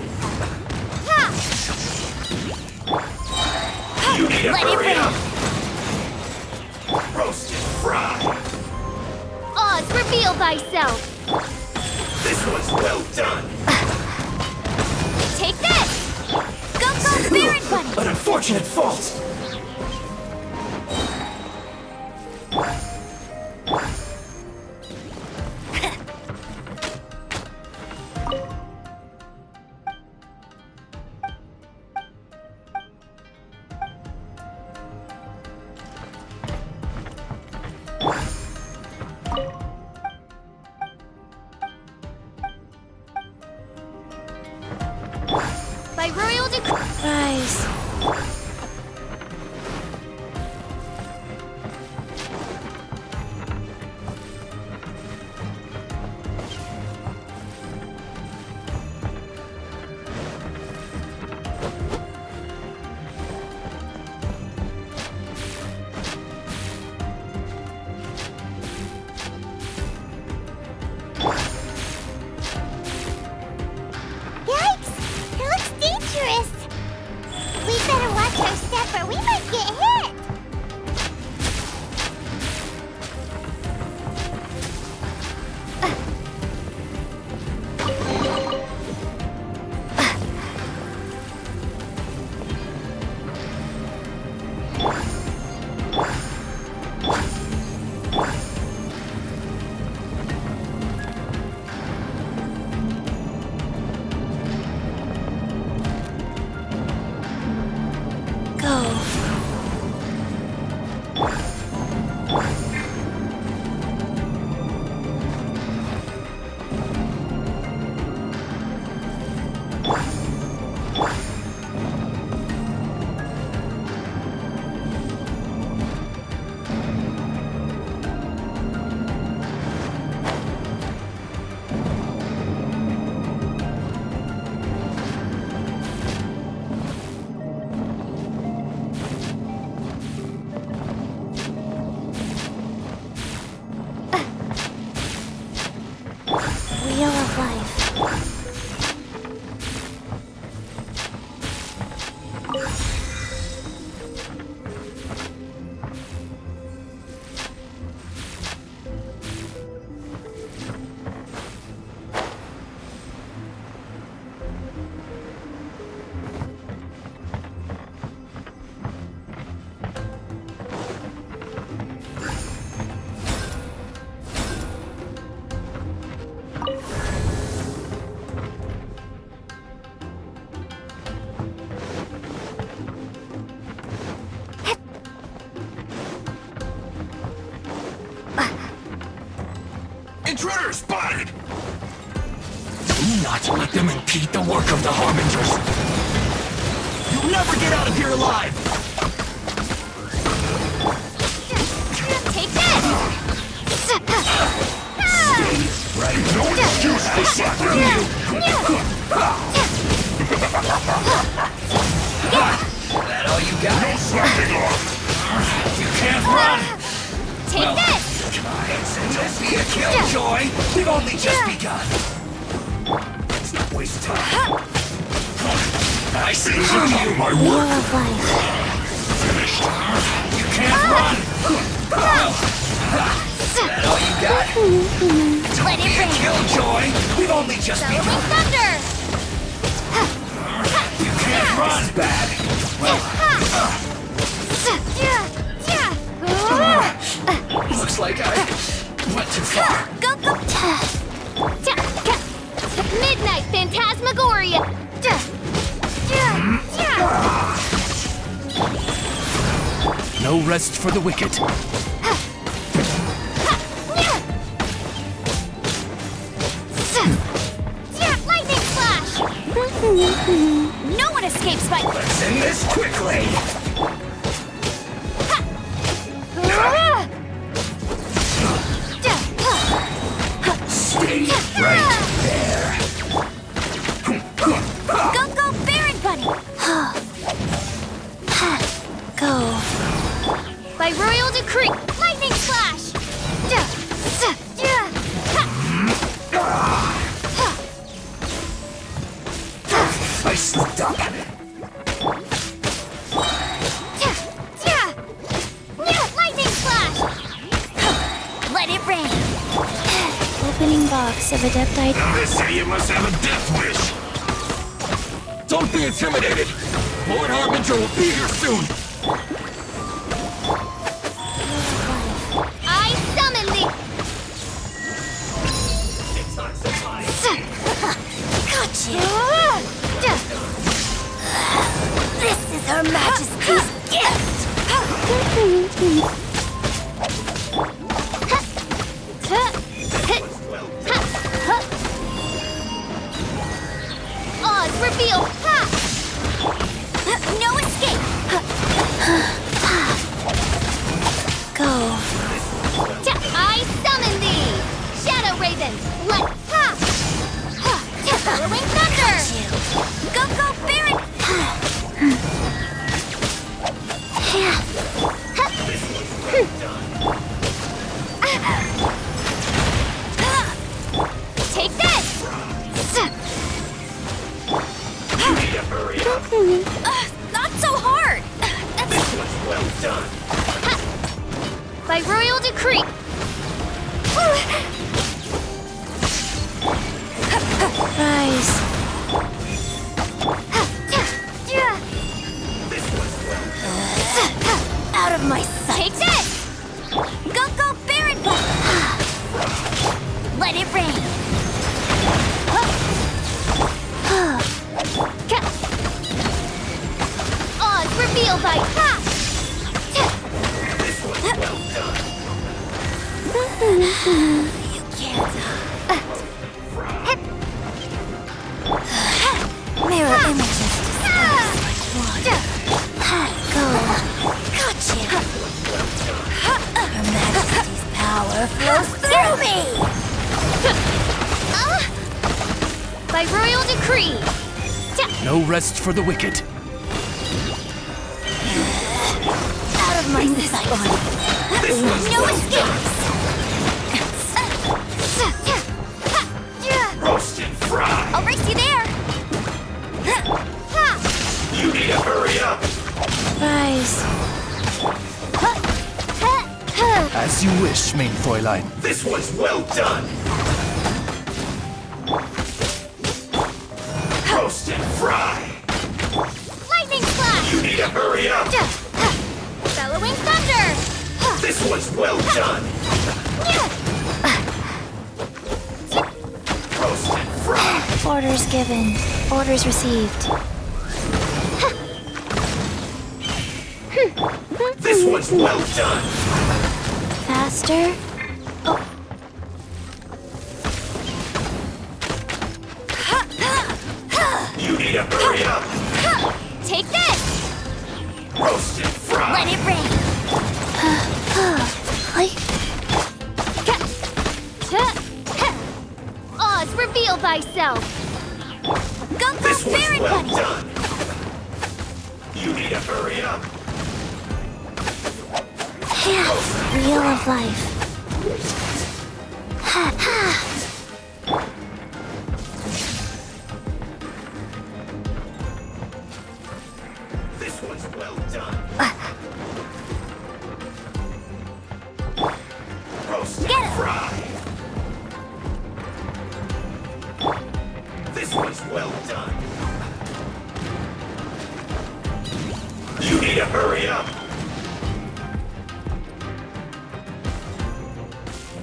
You need to Let it hurry rain. up. Roasted fry. Oz, reveal thyself! This one's well done. Take this! Go, Baron Bunny! An unfortunate fault. By royal decree... Rise. Intruder spotted! Do not let them impede the work of the Harbingers. You'll never get out of here alive! Take this! Stay right. No excuse for suffering you! That all you got? No slacking off! You can't run! Take this! Don't be a killjoy! We've only just begun! Let's not waste time. I see through you, my work! Finished. You can't run! That all you got? Don't be a killjoy! We've only just Bellowing begun! thunder! You can't run, bad! Looks like I went too far. Go, go! Midnight Phantasmagoria! No rest for the wicked. Lightning Flash! No one escapes my... Let's end this quickly! Stay right there. Go, go, Baron Bunny! Go. By royal decree, lightning flash! I slipped up. Lightning flash! Let it rain! Opening box of Adeptite. They say you must have a death wish! Don't be intimidated. Lord Harbinger will be here soon. I summon thee! Gotcha! This is Her Majesty's gift! Oz reveal! No escape! Go. I summon thee! Shadow Raven! Let... Bellowing thunder! Go, go, Baron! Take this! You need to hurry up! Not so hard! This was well done! By royal decree! Rise. Out of my sight! Take this! Go, go, Baron! Let it rain! Oz reveal by... This was well done! You can't... Mirror images. Go. Gotcha! Her Majesty's power Flows through me! By royal decree! No rest for the wicked. Out of my sight! No escapes! Roast and fry! I'll race you there! You need a hurry up! Rise. As you wish, main Fräulein. This one's well done! Roast and fry! Lightning slash! You need to hurry up! Bellowing thunder! This one's well done! Roast and fry! Orders given. Orders received. This one's well done! Faster. You need to hurry up! Take this! Roast and fry! Let it rain! Oz, reveal thyself! Gung This Fu one's Baron well Bunny! done! You need to hurry up! Wheel of life. This one's well done! Roast and Get 'em. fry! This one's well done! You need to hurry up!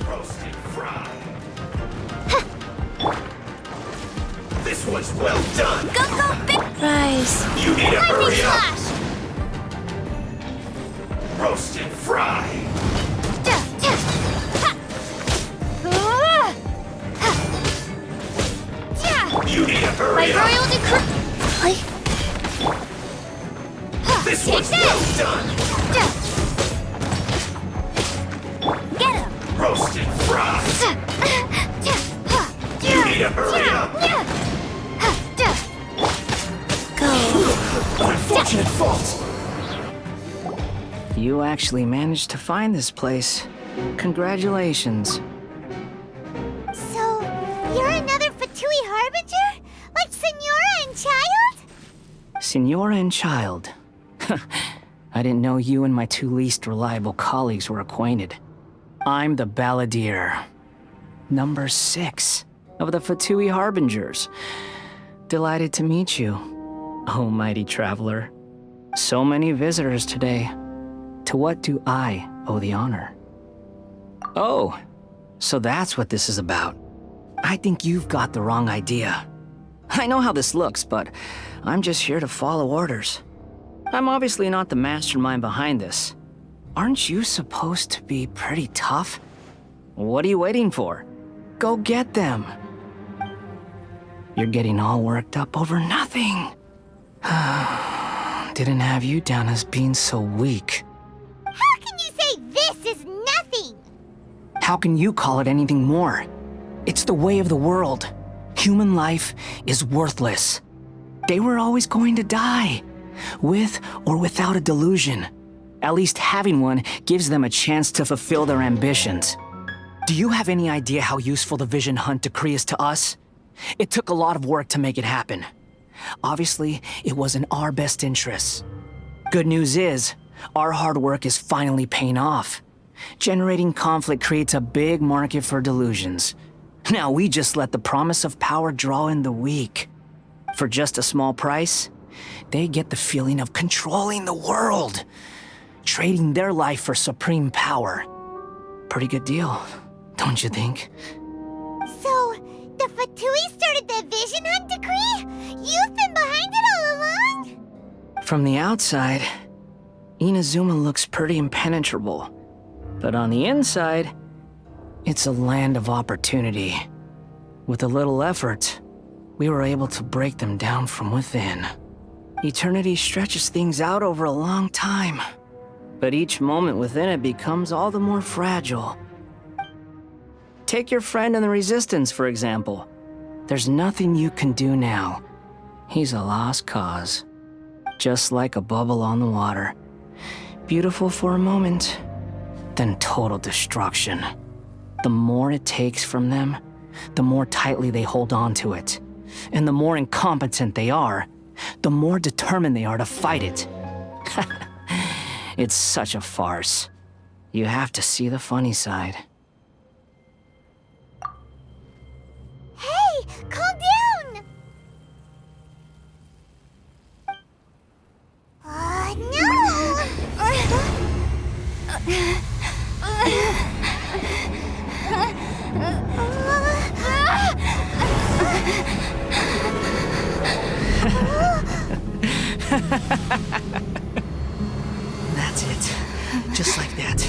Roast and fry! This one's well done! Gung Fu Big Rise. You need to Lightning hurry up! slash! Roast and fry! You need to My hurry up! royal decree! This Take one's this! well done! Get him! Roast and fry! You need to hurry up! Go. Unfortunate fault! You actually managed to find this place. Congratulations. So, you're another Fatui Harbinger? Like Senora and Child? Senora and Child. I didn't know you and my two least reliable colleagues were acquainted. I'm the Balladeer. Number 6 of the Fatui Harbingers. Delighted to meet you, oh mighty traveler. So many visitors today. To what do I owe the honor? Oh, so that's what this is about. I think you've got the wrong idea. I know how this looks, but I'm just here to follow orders. I'm obviously not the mastermind behind this. Aren't you supposed to be pretty tough? What are you waiting for? Go get them. You're getting all worked up over nothing. Didn't have you down as being so weak. How can you say this is nothing? How can you call it anything more? It's the way of the world. Human life is worthless. They were always going to die, with or without a delusion. At least having one gives them a chance to fulfill their ambitions. Do you have any idea how useful the Vision Hunt decree is to us? It took a lot of work to make it happen. Obviously, it was in our best interests. Good news is, our hard work is finally paying off. Generating conflict creates a big market for delusions. Now we just let the promise of power draw in the weak. For just a small price, they get the feeling of controlling the world, trading their life for supreme power. Pretty good deal, don't you think? So, the Fatui started the Vision Hunt decree? You've been behind it all along? From the outside, Inazuma looks pretty impenetrable. But on the inside, it's a land of opportunity. With a little effort, we were able to break them down from within. Eternity stretches things out over a long time, but each moment within it becomes all the more fragile. Take your friend in the Resistance, for example. There's nothing you can do now. He's a lost cause. Just like a bubble on the water. Beautiful for a moment, then total destruction. The more it takes from them, the more tightly they hold on to it. And the more incompetent they are, the more determined they are to fight it. It's such a farce. You have to see the funny side. Hey, calm down! That's it. Just like that.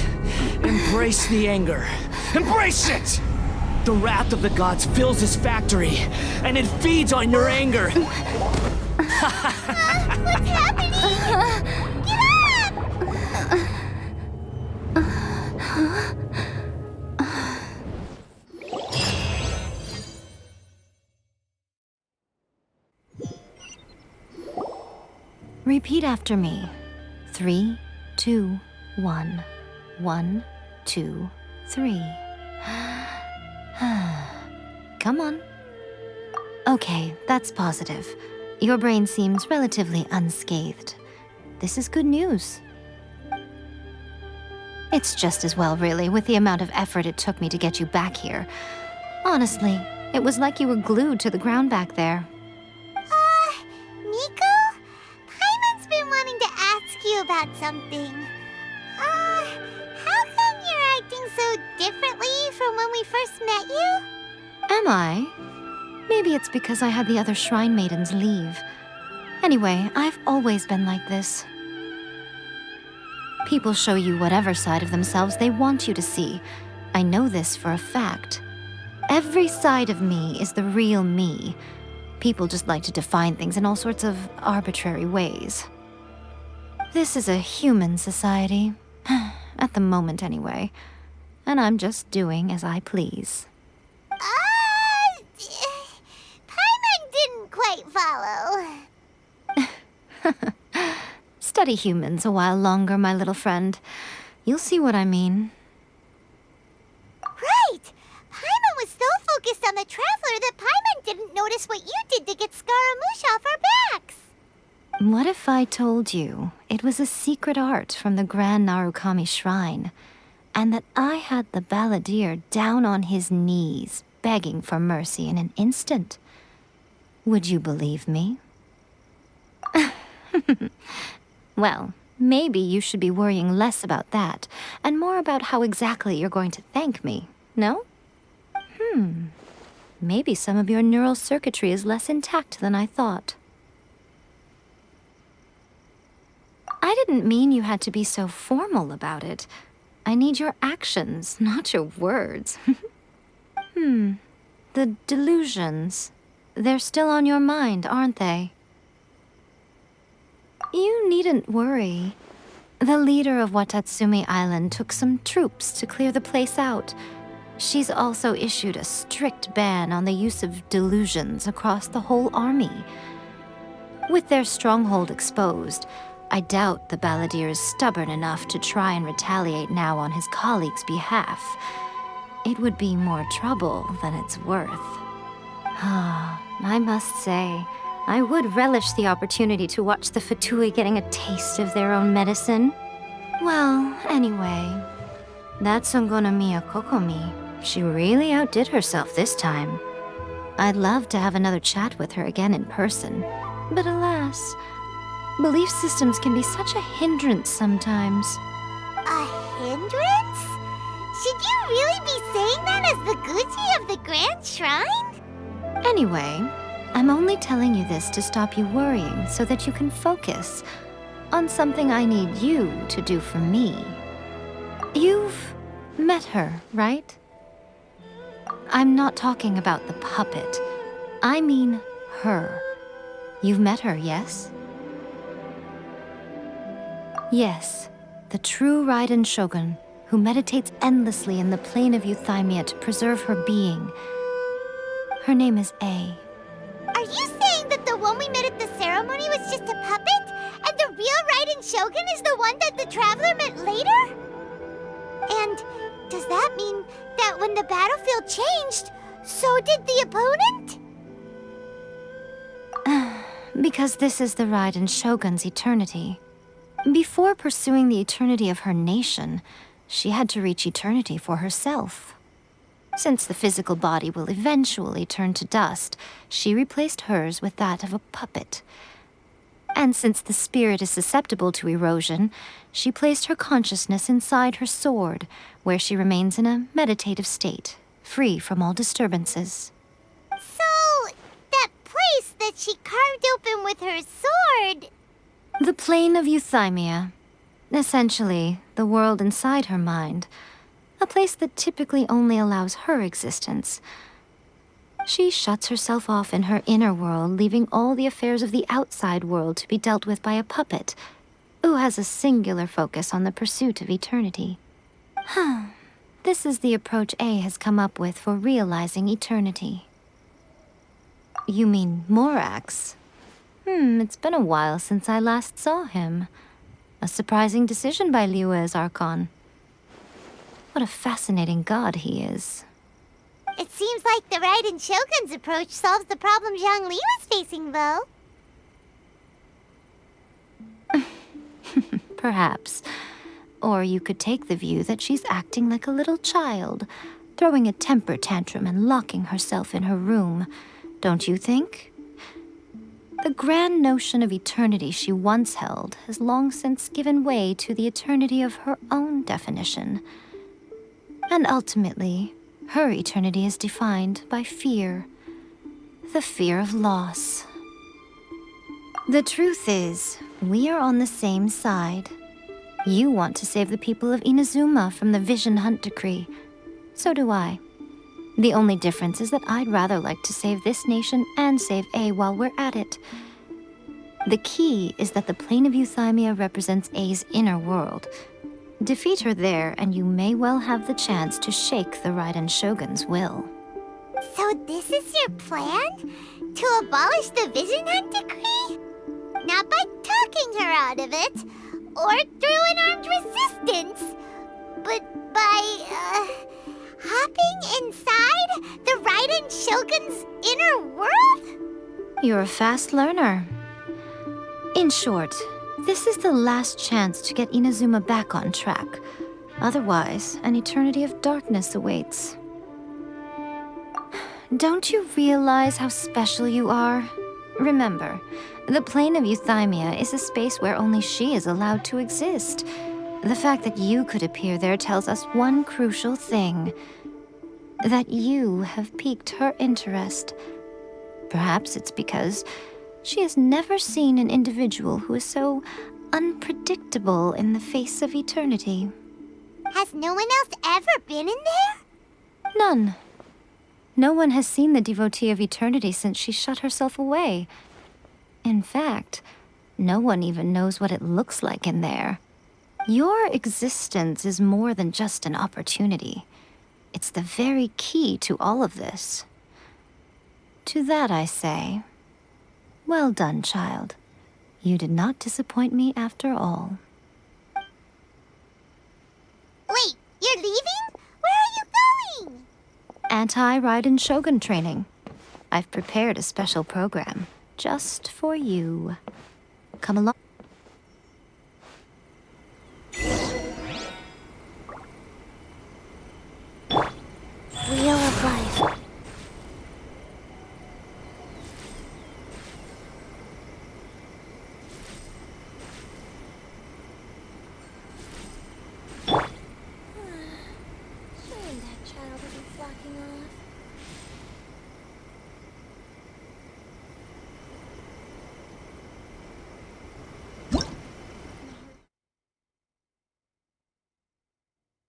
Embrace the anger. Embrace it! The wrath of the gods fills this factory, and it feeds on your anger. What's happening? Get up! Repeat after me. 3, 2, 1. 1, 2, 3. Come on. Okay, that's positive. Your brain seems relatively unscathed. This is good news. It's just as well, really, with the amount of effort it took me to get you back here. Honestly, it was like you were glued to the ground back there. Nico? Paimon's been wanting to ask you about something. How come you're acting so differently from when we first met you? Am I? Maybe it's because I had the other shrine maidens leave. Anyway, I've always been like this. People show you whatever side of themselves they want you to see. I know this for a fact. Every side of me is the real me. People just like to define things in all sorts of arbitrary ways. This is a human society. At the moment, anyway. And I'm just doing as I please. Paimon didn't quite follow. Study humans a while longer, my little friend. You'll see what I mean. Right! Paimon was so focused on the Traveler that Paimon didn't notice what you did to get Scaramouche off our backs. What if I told you it was a secret art from the Grand Narukami Shrine, and that I had the balladeer down on his knees, begging for mercy in an instant? Would you believe me? Well, maybe you should be worrying less about that, and more about how exactly you're going to thank me, no? Maybe some of your neural circuitry is less intact than I thought. I didn't mean you had to be so formal about it. I need your actions, not your words. The delusions. They're still on your mind, aren't they? You needn't worry. The leader of Watatsumi Island took some troops to clear the place out. She's also issued a strict ban on the use of delusions across the whole army. With their stronghold exposed, I doubt the balladeer is stubborn enough to try and retaliate now on his colleague's behalf. It would be more trouble than it's worth. I must say, I would relish the opportunity to watch the Fatui getting a taste of their own medicine. Well, anyway, that Songonamiya Kokomi, she really outdid herself this time. I'd love to have another chat with her again in person, but alas, belief systems can be such a hindrance sometimes. A hindrance? Should you really be saying that as the Gucci of the Grand Shrine? Anyway, I'm only telling you this to stop you worrying so that you can focus on something I need you to do for me. You've met her, right? I'm not talking about the puppet. I mean her. You've met her, yes? Yes, the true Raiden Shogun, who meditates endlessly in the plane of Euthymia to preserve her being. Her name is A. Are you saying that the one we met at the ceremony was just a puppet? And the real Raiden Shogun is the one that the Traveler met later? And does that mean that when the battlefield changed, so did the opponent? because this is the Raiden Shogun's eternity. Before pursuing the eternity of her nation, she had to reach eternity for herself. Since the physical body will eventually turn to dust, she replaced hers with that of a puppet. And since the spirit is susceptible to erosion, she placed her consciousness inside her sword, where she remains in a meditative state, free from all disturbances. So, that place that she carved open with her sword... The plane of euthymia. Essentially, the world inside her mind. A place that typically only allows her existence. She shuts herself off in her inner world, leaving all the affairs of the outside world to be dealt with by a puppet, who has a singular focus on the pursuit of eternity. This is the approach A has come up with for realizing eternity. You mean Morax? It's been a while since I last saw him. A surprising decision by Liyue's Archon. What a fascinating god he is. It seems like the Raiden Shogun's approach solves the problem Zhang Li was facing, though. Perhaps. Or you could take the view that she's acting like a little child, throwing a temper tantrum and locking herself in her room. Don't you think? The grand notion of eternity she once held has long since given way to the eternity of her own definition. And ultimately, her eternity is defined by fear. The fear of loss. The truth is, we are on the same side. You want to save the people of Inazuma from the Vision Hunt decree. So do I. The only difference is that I'd rather like to save this nation and save A while we're at it. The key is that the plane of euthymia represents A's inner world. Defeat her there, and you may well have the chance to shake the Raiden Shogun's will. So this is your plan? To abolish the Vision Hunt decree? Not by talking her out of it, or through an armed resistance, but by, hopping inside the Raiden Shogun's inner world? You're a fast learner. In short, this is the last chance to get Inazuma back on track. Otherwise, an eternity of darkness awaits. Don't you realize how special you are? Remember, the plane of euthymia is a space where only she is allowed to exist. The fact that you could appear there tells us one crucial thing. That you have piqued her interest. Perhaps it's because she has never seen an individual who is so unpredictable in the face of eternity. Has no one else ever been in there? None. No one has seen the devotee of eternity since she shut herself away. In fact, no one even knows what it looks like in there. Your existence is more than just an opportunity. It's the very key to all of this. To that I say, well done, child. You did not disappoint me after all. Wait, you're leaving? Where are you going? Anti-Raiden Shogun training. I've prepared a special program just for you. Come along. Wheel of Life.